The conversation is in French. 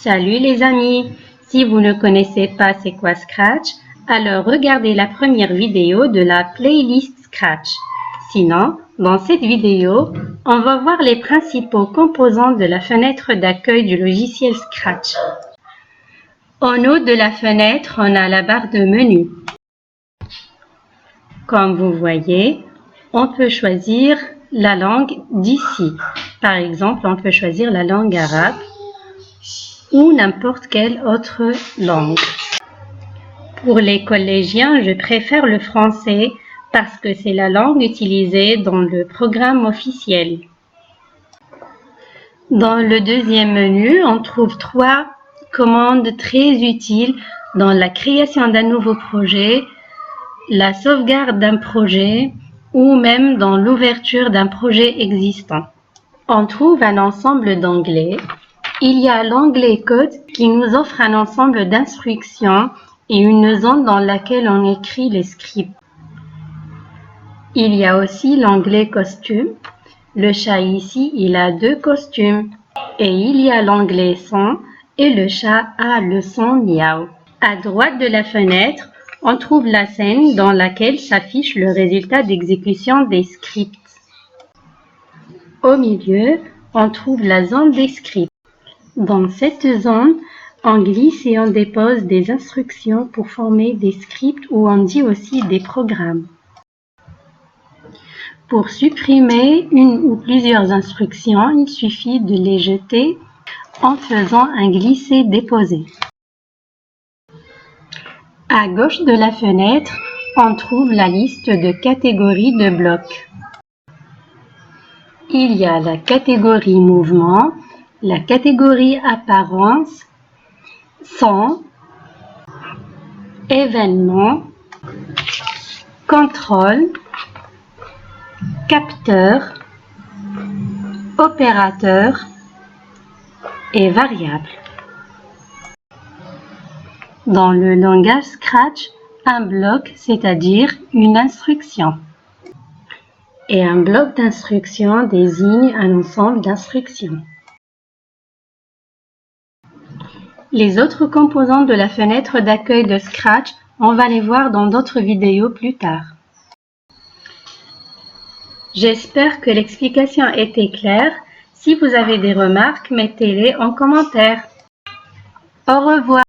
Salut les amis! Si vous ne connaissez pas c'est quoi Scratch, alors regardez la première vidéo de la playlist Scratch. Sinon, dans cette vidéo, on va voir les principaux composants de la fenêtre d'accueil du logiciel Scratch. En haut de la fenêtre, on a la barre de menu. Comme vous voyez, on peut choisir la langue d'ici. Par exemple, on peut choisir la langue arabe ou n'importe quelle autre langue. Pour les collégiens, je préfère le français parce que c'est la langue utilisée dans le programme officiel. Dans le deuxième menu, on trouve 3 commandes très utiles dans la création d'un nouveau projet, la sauvegarde d'un projet ou même dans l'ouverture d'un projet existant. On trouve un ensemble d'onglets. Il y a l'onglet Code qui nous offre un ensemble d'instructions et une zone dans laquelle on écrit les scripts. Il y a aussi l'onglet Costume. Le chat ici, il a 2 costumes. Et il y a l'onglet Son et le chat a le son miaou. À droite de la fenêtre, on trouve la scène dans laquelle s'affiche le résultat d'exécution des scripts. Au milieu, on trouve la zone des scripts. Dans cette zone, on glisse et on dépose des instructions pour former des scripts ou on dit aussi des programmes. Pour supprimer une ou plusieurs instructions, il suffit de les jeter en faisant un glisser-déposer. À gauche de la fenêtre, on trouve la liste de catégories de blocs. Il y a la catégorie mouvement, la catégorie apparence, son, événement, contrôle, capteur, opérateur et variable. Dans le langage Scratch, un bloc, c'est-à-dire une instruction. Et un bloc d'instruction désigne un ensemble d'instructions. Les autres composants de la fenêtre d'accueil de Scratch, on va les voir dans d'autres vidéos plus tard. J'espère que l'explication était claire. Si vous avez des remarques, mettez-les en commentaire. Au revoir.